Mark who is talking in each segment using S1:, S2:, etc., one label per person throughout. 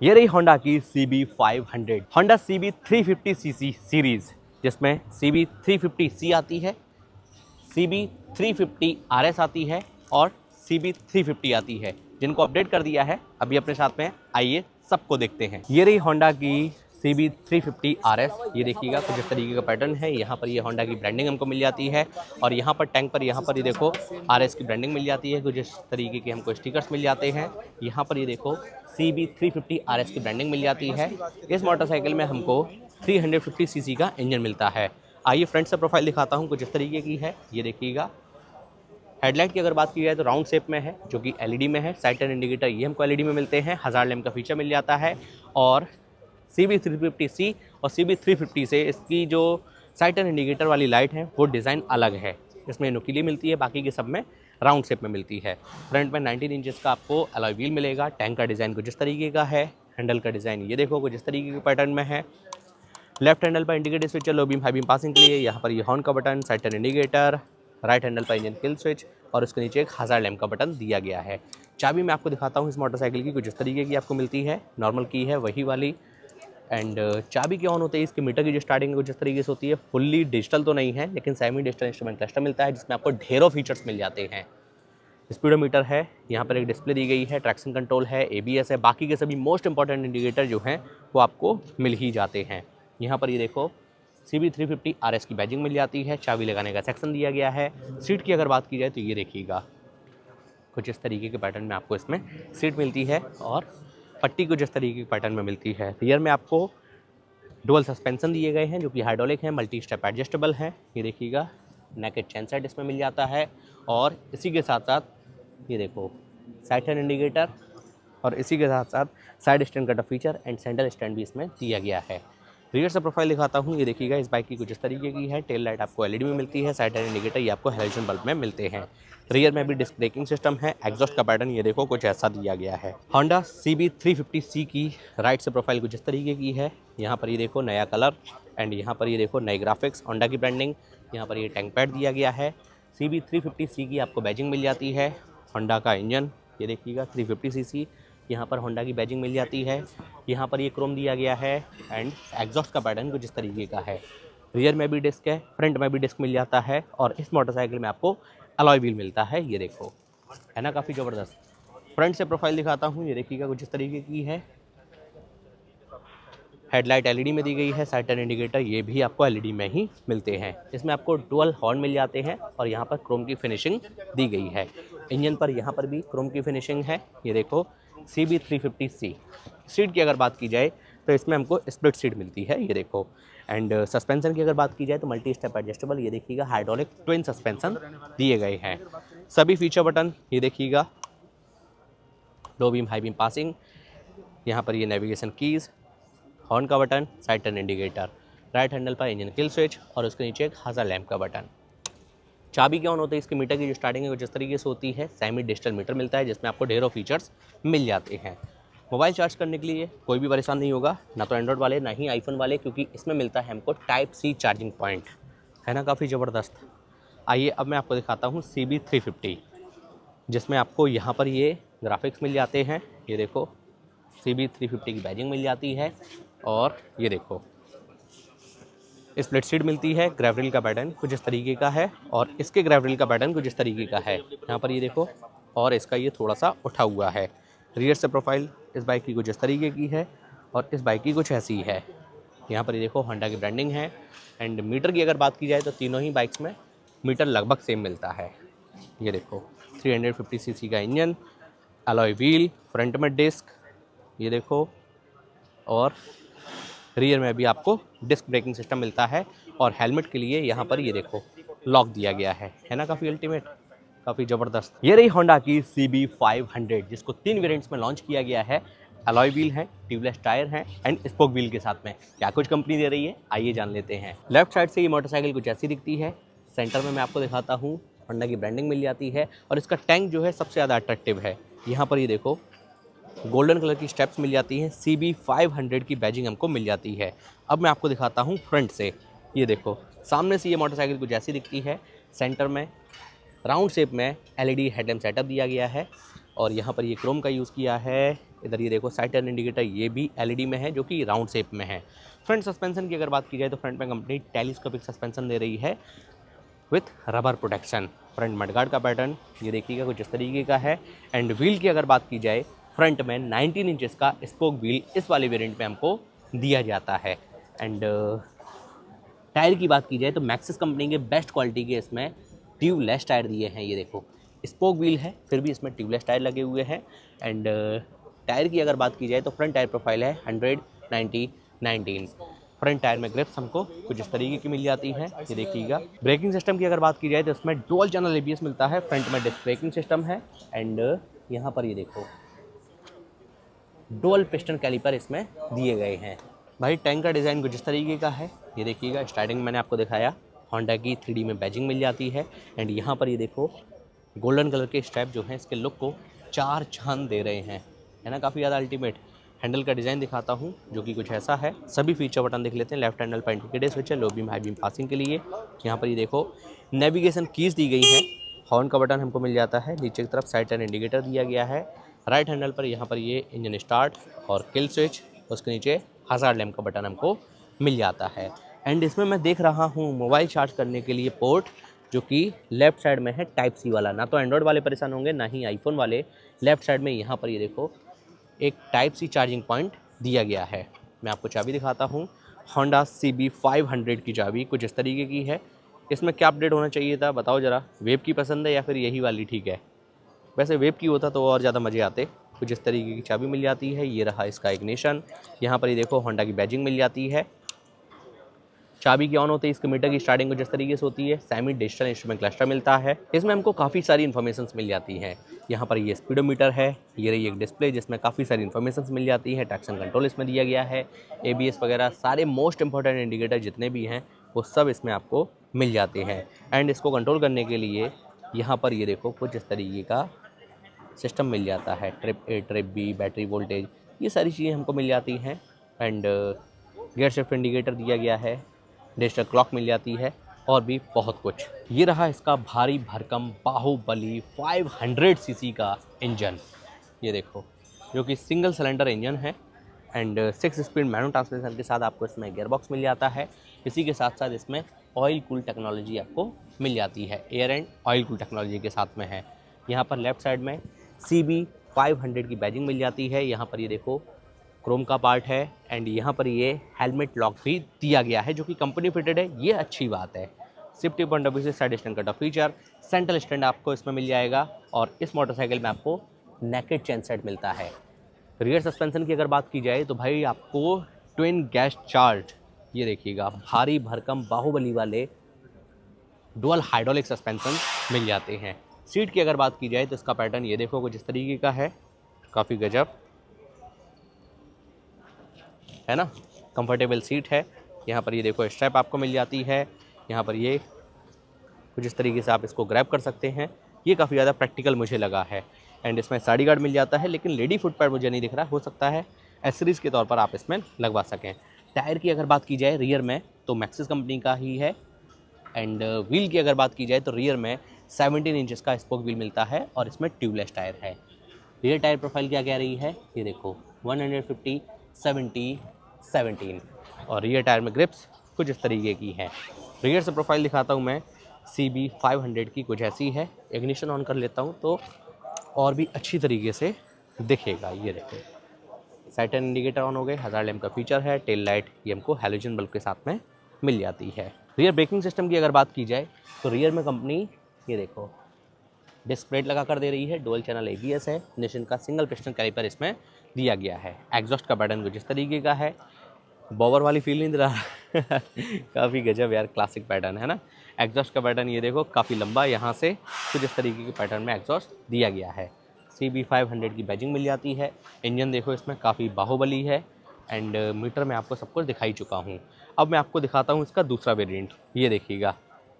S1: ये रही होंडा की CB500, होंडा CB350cc सीरीज, जिसमें CB350C आती है, CB350RS आती है और CB350 आती है, जिनको अपडेट कर दिया है अभी अपने साथ में। आइए सबको देखते हैं। ये रही होंडा की CB350RS। ये देखिएगा कुछ इस तरीके का पैटर्न है। यहाँ पर ये होंडा की ब्रांडिंग हमको मिल जाती है और यहाँ पर टैंक पर यहाँ पर ये देखो RS की ब्रांडिंग मिल जाती है। कुछ इस तरीके के हमको स्टिकर्स मिल जाते हैं। यहाँ पर ये देखो CB350RS की ब्रांडिंग मिल जाती है। इस मोटरसाइकिल में हमको 350cc का इंजन मिलता है। आइए फ्रंट से प्रोफाइल दिखाता हूँ, कुछ इस तरीके की है। ये देखिएगा हेडलाइट की अगर बात की जाए तो राउंड शेप में है, जो कि एलईडी में है। साइड टर्न इंडिकेटर ये हमको एलईडी में मिलते हैं। 1000 लैम्प का फीचर मिल जाता है और CB350C और CB350 से इसकी जो साइड टर्न इंडिकेटर वाली लाइट है वो डिज़ाइन अलग है। इसमें नुकीली मिलती है, बाकी के सब में राउंड शेप में मिलती है। फ्रंट में 19 इंचेस का आपको अलॉय व्हील मिलेगा। टैंक का डिज़ाइन कुछ इस तरीके का है। हैंडल का डिज़ाइन ये देखो कुछ इस तरीके के पैटर्न में है। लेफ्ट हैंडल पर indicator switch, low beam high beam passing के लिए। यहाँ पर ये हॉर्न का button, side turn indicator, right handle पर इंजन किल स्विच और उसके नीचे एक 1000 लैम्प का बटन दिया गया है। चाबी मैं आपको दिखाता हूँ इस मोटरसाइकिल की, कुछ इस तरीके की आपको मिलती है। नॉर्मल की है वही वाली। एंड चाबी के ऑन होते ही इसके मीटर की जो स्टार्टिंग है कुछ इस तरीके से होती है। फुल्ली डिजिटल तो नहीं है, लेकिन सेमी डिजिटल इंस्ट्रूमेंट क्लस्टर मिलता है, जिसमें आपको ढेरों फीचर्स मिल जाते हैं। स्पीडोमीटर है, यहाँ पर एक डिस्प्ले दी गई है, ट्रैक्शन कंट्रोल है, ABS है। बाकी के सभी मोस्ट इंपॉर्टेंट इंडिकेटर जो हैं वो आपको मिल ही जाते हैं। यहाँ पर ये देखो CB350RS की बैजिंग मिल जाती है। चाबी लगाने का सेक्शन दिया गया है। सीट की अगर बात की जाए तो ये देखिएगा कुछ इस तरीके के पैटर्न में आपको इसमें सीट मिलती है और पट्टी कुछ इस तरीके के पैटर्न में मिलती है। रियर में आपको डुअल सस्पेंशन दिए गए हैं, जो कि हाइड्रोलिक हैं, मल्टी स्टेप एडजस्टेबल हैं। ये देखिएगा नेकेड चैन सेट इसमें मिल जाता है और इसी के साथ साथ ये देखो साइड टर्न इंडिकेटर और इसी के साथ साथ side stand cutter feature and centre stand भी इसमें दिया गया है। रियर से प्रोफाइल दिखाता हूँ। ये देखिएगा इस बाइक की कुछ इस तरीके की है। टेल लाइट आपको एलईडी में मिलती है। साइड टर्न इंडिकेटर ये आपको हैलोजन बल्ब में मिलते हैं। रियर में भी डिस्क ब्रेकिंग सिस्टम है। एग्जॉस्ट का पैटर्न ये देखो कुछ ऐसा दिया गया है। होंडा CB350C की राइट से प्रोफाइल कुछ इस तरीके की है। यहाँ पर ये देखो नया कलर एंड यहाँ पर ये देखो नए ग्राफिक्स, होंडा की ब्रांडिंग। यहाँ पर ये टैंक पैड दिया गया है। CB350C की आपको बैजिंग मिल जाती है। होंडा का इंजन ये देखिएगा 350cc। यहाँ पर होंडा की बैजिंग मिल जाती है। यहाँ पर ये क्रोम दिया गया है एंड एग्जॉस्ट का पैटर्न कुछ इस तरीके का है। रियर में भी डिस्क है, फ्रंट में भी डिस्क मिल जाता है और इस मोटरसाइकिल में आपको अलॉय व्हील मिलता है। ये देखो है ना, काफ़ी ज़बरदस्त। फ्रंट से प्रोफाइल दिखाता हूँ। ये देखिएगा कुछ इस तरीके की है। हेडलाइट एलईडी में दी गई है। साइड टर्न इंडिकेटर ये भी आपको एलईडी में ही मिलते हैं। इसमें आपको डुअल हॉर्न मिल जाते हैं और यहाँ पर क्रोम की फिनिशिंग दी गई है। इंजन पर यहाँ पर भी क्रोम की फिनिशिंग है। ये देखो CB350C। सीट की अगर बात की जाए तो इसमें हमको स्प्लिट सीट मिलती है। ये देखो एंड सस्पेंशन की अगर बात की जाए तो मल्टी स्टेप एडजस्टेबल। ये देखिएगा हाइड्रोलिक ट्विन सस्पेंशन दिए गए हैं। सभी फीचर बटन ये देखिएगा, low beam high beam passing. यहाँ पर ये नेविगेशन कीज़, हॉर्न का button, side turn indicator, right handle पर इंजन किल स्विच और उसके नीचे एक 1000 लैम्प का बटन। चाबी के ऑन होते हैं इसके मीटर की जो स्टार्टिंग है वो जिस तरीके से होती है। सेमी डिजिटल मीटर मिलता है, जिसमें आपको ढेरों फीचर्स मिल जाते हैं। मोबाइल चार्ज करने के लिए कोई भी परेशान नहीं होगा, ना तो एंड्रॉयड वाले ना ही आईफोन वाले, क्योंकि इसमें मिलता है हमको Type-C चार्जिंग पॉइंट। है ना, काफ़ी ज़बरदस्त। आइए अब मैं आपको दिखाता हूँ CB350, जिसमें आपको यहाँ पर ये ग्राफिक्स मिल जाते हैं। ये देखो CB350 की बैजिंग मिल जाती है और ये देखो स्प्लिट सीट मिलती है। ग्रैवरिल का पैटर्न कुछ इस तरीके का है और इसके ग्रैवरिल का पैटर्न कुछ इस तरीके का है। यहाँ पर ये देखो और इसका ये थोड़ा सा उठा हुआ है। रियर से प्रोफाइल इस बाइक की कुछ इस तरीके की है और इस बाइक की कुछ ऐसी है। यहाँ पर ये देखो होंडा की ब्रांडिंग है। एंड मीटर की अगर बात की जाए तो तीनों ही बाइक्स में मीटर लगभग सेम मिलता है। ये देखो 350cc का इंजन, अलॉय व्हील, फ्रंट में डिस्क ये देखो और रियर में भी आपको डिस्क ब्रेकिंग सिस्टम मिलता है और हेलमेट के लिए यहाँ पर ये देखो लॉक दिया गया है ना, काफ़ी अल्टीमेट, काफ़ी ज़बरदस्त। ये रही होंडा की CB500, जिसको 3 वेरिएंट्स में लॉन्च किया गया है। अलॉय व्हील है, ट्यूबलेस टायर है एंड स्पोक व्हील के साथ में। क्या कुछ कंपनी दे रही है आइए जान लेते हैं। लेफ्ट साइड से ये मोटरसाइकिल कुछ ऐसी दिखती है। सेंटर में मैं आपको दिखाता हूँ, होंडा की ब्रांडिंग मिल जाती है और इसका टैंक जो है सबसे ज़्यादा अट्रैक्टिव है। यहाँ पर ये देखो गोल्डन कलर की स्टेप्स मिल जाती हैं। CB500 की बैजिंग हमको मिल जाती है। अब मैं आपको दिखाता हूँ फ्रंट से। ये देखो सामने से ये मोटरसाइकिल कुछ ऐसी दिखती है। सेंटर में राउंड शेप में LED हेडलैम्प सेटअप दिया गया है और यहाँ पर ये क्रोम का यूज़ किया है। इधर ये देखो साइड टर्न इंडिकेटर ये भी एलईडी में है जो कि राउंड शेप में है। फ्रंट सस्पेंशन की अगर बात की जाए तो फ्रंट में कंपनी टेलीस्कोपिक सस्पेंशन दे रही है with rubber protection. Front mudguard का पैटर्न ये देखिएगा कुछ इस तरीके का है। एंड व्हील की अगर बात की जाए फ्रंट में 19 इंचेस का स्पोक व्हील इस वाले वेरिएंट में हमको दिया जाता है। एंड टायर की बात की जाए तो मैक्सिस कंपनी के बेस्ट क्वालिटी के इसमें ट्यूबलेस टायर दिए हैं। ये देखो स्पोक व्हील है फिर भी इसमें ट्यूबलेस टायर लगे हुए हैं। एंड टायर की अगर बात की जाए तो फ्रंट टायर प्रोफाइल है 100/90/19। फ्रंट टायर में ग्रिप्स हमको कुछ इस तरीके की मिल जाती है। ये देखिएगा ब्रेकिंग सिस्टम की अगर बात की जाए तो इसमें डुअल चैनल एबीएस मिलता है। फ्रंट में डिस्क ब्रेकिंग सिस्टम है। एंड यहाँ पर ये देखो डुअल पिस्टन कैलिपर इसमें दिए गए हैं। भाई टैंक का डिज़ाइन कुछ इस तरीके का है। ये देखिएगा स्टार्टिंग मैंने आपको दिखाया होंडा की 3D में बैजिंग मिल जाती है। एंड यहाँ पर ये देखो गोल्डन कलर के स्ट्रैप जो हैं इसके लुक को 4 चांद दे रहे हैं, है ना, काफ़ी ज़्यादा अल्टीमेट। हैंडल का डिज़ाइन दिखाता हूँ जो कि कुछ ऐसा है। सभी फीचर बटन देख लेते हैं। लेफ्ट हैंडल पर इंडिकेटर स्विच है low beam high beam passing के लिए। यहाँ पर ये देखो नेविगेशन कीज दी गई हैं। हॉर्न का बटन हमको मिल जाता है। नीचे की तरफ साइड टर्न इंडिकेटर दिया गया है। राइट हैंडल पर यहाँ पर ये इंजन स्टार्ट और किल स्विच, उसके नीचे हज़ार्ड लैम्प का बटन हमको मिल जाता है। एंड इसमें मैं देख रहा हूँ मोबाइल चार्ज करने के लिए पोर्ट जो कि लेफ्ट साइड में है टाइप सी वाला। ना तो एंड्रॉयड वाले परेशान होंगे ना ही आईफोन वाले। लेफ्ट साइड में यहाँ पर ये देखो एक टाइप सी चार्जिंग पॉइंट दिया गया है। मैं आपको चाबी दिखाता हूँ। होंडा CB500 की चाबी कुछ इस तरीके की है। इसमें क्या अपडेट होना चाहिए था बताओ ज़रा। वेब की पसंद है या फिर यही वाली ठीक है? वैसे वेब की होता तो और ज़्यादा मज़े आते। कुछ इस तरीके की चाबी मिल जाती है। ये रहा इसका इग्निशन। यहाँ पर ये देखो होंडा की बैजिंग मिल जाती है। चाबी की ऑन होते ही इसके मीटर की स्टार्टिंग कुछ इस तरीके से होती है। सेमी डिजिटल इंस्ट्रूमेंट क्लस्टर मिलता है। इसमें हमको काफ़ी सारी इन्फॉर्मेशन मिल जाती हैं। यहाँ पर ये स्पीडोमीटर है। ये रही एक डिस्प्ले जिसमें काफ़ी सारी इन्फॉर्मेशन मिल जाती है। ट्रैक्शन कंट्रोल इसमें दिया गया है। ABS वगैरह सारे मोस्ट इंपॉर्टेंट इंडिकेटर जितने भी हैं वो सब इसमें आपको मिल जाते हैं। एंड इसको कंट्रोल करने के लिए यहाँ पर ये देखो कुछ इस तरीके का सिस्टम मिल जाता है। Trip A trip B battery voltage ये सारी चीज़ें हमको मिल जाती हैं। एंड गियर शिफ्ट इंडिकेटर दिया गया है। डिजिटल क्लॉक मिल जाती है और भी बहुत कुछ। ये रहा इसका भारी भरकम बाहुबली 500 सीसी का इंजन। ये देखो जो कि सिंगल सिलेंडर इंजन है। एंड 6 स्पीड मैनुअल ट्रांसमिशन के साथ आपको इसमें गियर बॉक्स मिल जाता है। इसी के साथ साथ इसमें ऑयल कूल टेक्नोलॉजी आपको मिल जाती है। Air and oil cool technology के साथ में है। यहाँ पर लेफ्ट साइड में CB500 की बैजिंग मिल जाती है। यहाँ पर ये देखो क्रोम का पार्ट है। एंड यहाँ पर ये हेलमेट लॉक भी दिया गया है जो कि कंपनी फिटेड है। ये अच्छी बात है। सेफ्टी पॉइंट ऑफ व्यू से side stand cut off feature, central stand आपको इसमें मिल जाएगा। और इस मोटरसाइकिल में आपको नेकेड चेन सेट मिलता है। रियर सस्पेंशन की अगर बात की जाए तो भाई आपको ट्विन गैस चार्ज ये देखिएगा भारी भरकम बाहुबली वाले डुअल हाइड्रोलिक सस्पेंशन मिल जाते हैं। सीट की अगर बात की जाए तो इसका पैटर्न ये देखो कुछ इस तरीके का है। काफ़ी गजब है ना, कंफर्टेबल सीट है। यहाँ पर ये देखो स्ट्रैप आपको मिल जाती है। यहाँ पर ये कुछ इस तरीके से आप इसको ग्रैब कर सकते हैं। ये काफ़ी ज़्यादा प्रैक्टिकल मुझे लगा है। एंड इसमें साइड गार्ड मिल जाता है लेकिन लेडी फुट पैड मुझे नहीं दिख रहा। हो सकता है एसेसरीज़ के तौर पर आप इसमें लगवा सकें। टायर की अगर बात की जाए रियर में तो मैक्सिस कंपनी का ही है। एंड व्हील की अगर बात की जाए तो रियर में 17 इंचेस का स्पोक व्हील मिलता है और इसमें ट्यूबलेस टायर है। रियर टायर प्रोफाइल क्या कह रही है ये देखो 150/70/17 और रियर टायर में ग्रिप्स कुछ इस तरीके की है। रियर से प्रोफाइल दिखाता हूँ मैं। CB500 की कुछ ऐसी है। इग्निशन ऑन कर लेता हूँ तो और भी अच्छी तरीके से दिखेगा। ये देखो साइड टर्न इंडिकेटर ऑन हो गए। हज़ार्ड लैम्प का फीचर है। टेल लाइट ये हमको हैलोजन बल्ब के साथ में मिल जाती है। रियर ब्रेकिंग सिस्टम की अगर बात की जाए तो रियर में कंपनी ये देखो डिस्क ब्रेक लगा कर दे रही है। डुअल चैनल ABS है। निशन का सिंगल पिस्टन कैलिपर इसमें दिया गया है। एग्जॉस्ट का पैटर्न कुछ इस तरीके का है। बॉबर वाली फील नहीं दे रहा काफ़ी गजब यार, क्लासिक पैटर्न है ना। एग्जॉस्ट का पैटर्न ये देखो काफ़ी लंबा, यहाँ से कुछ इस तरीके के पैटर्न में एग्जॉस्ट दिया गया है। CB500 की बैजिंग मिल जाती है। इंजन देखो इसमें काफ़ी बाहुबली है। एंड मीटर में आपको सब कुछ दिखाई चुका हूँ। अब मैं आपको दिखाता हूँ इसका दूसरा वेरिएंट। ये देखिएगा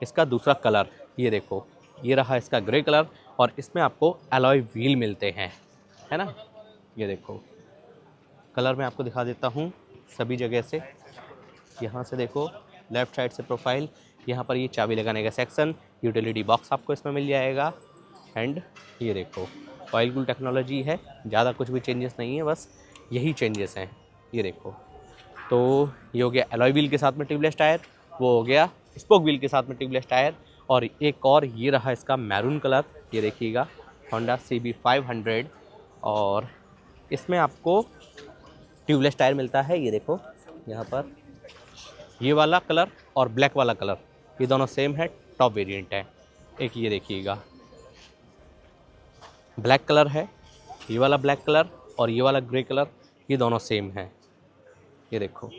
S1: इसका दूसरा कलर। ये देखो ये रहा इसका ग्रे कलर और इसमें आपको एलॉय व्हील मिलते हैं, है ना। ये देखो कलर मैं आपको दिखा देता हूँ सभी जगह से। यहाँ से देखो लेफ़्ट साइड से प्रोफाइल, यहाँ पर ये चाबी लगाने का सेक्शन, यूटिलिटी बॉक्स आपको इसमें मिल जाएगा। एंड ये देखो ऑयल कूल टेक्नोलॉजी है, ज़्यादा कुछ भी चेंजेस नहीं है, बस यही चेंजेस हैं। ये देखो, तो ये हो गया एलॉय व्हील के साथ में ट्यूबलेस टायर, वो हो गया स्पोक व्हील के साथ में ट्यूबलेस टायर, और एक और ये रहा इसका मैरून कलर। ये देखिएगा होंडा CB500, और इसमें आपको ट्यूबलेस टायर मिलता है। ये देखो यहाँ पर ये वाला कलर और ब्लैक वाला कलर, ये दोनों सेम है, टॉप वेरिएंट है। एक ये देखिएगा ब्लैक कलर है, ये वाला ब्लैक कलर और ये वाला ग्रे कलर, ये दोनों सेम है। ये देखो,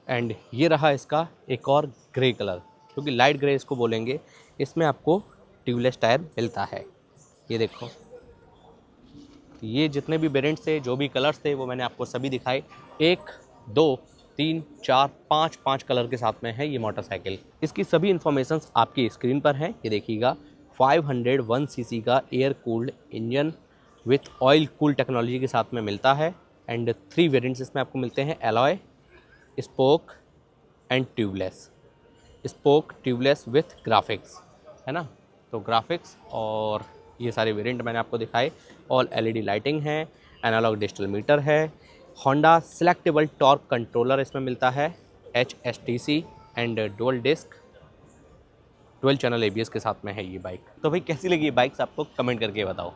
S1: एंड ये रहा इसका एक और ग्रे कलर, क्योंकि लाइट ग्रे इसको बोलेंगे। इसमें आपको ट्यूबलेस टायर मिलता है। ये देखो, ये जितने भी वेरिएंट्स थे, जो भी कलर्स थे, वो मैंने आपको सभी दिखाए। 1 2 3 4 5 कलर के साथ में है ये मोटरसाइकिल। इसकी सभी इन्फॉर्मेशंस आपकी स्क्रीन पर हैं। ये देखिएगा 501 सीसी का air cooled engine with oil cool technology के साथ में मिलता है, एंड 3 वेरिएंट्स इसमें आपको मिलते हैं, alloy, spoke and tubeless. Spoke tubeless with graphics, है ना। तो ग्राफिक्स और ये सारे वेरिएंट मैंने आपको दिखाए। ऑल LED लाइटिंग है, एनालॉग डिजिटल मीटर है, होंडा सेलेक्टेबल टॉर्क कंट्रोलर इसमें मिलता है, HSTC and dual channel ABS के साथ में है ये बाइक। तो भाई कैसी लगी ये बाइक्स आपको कमेंट करके बताओ।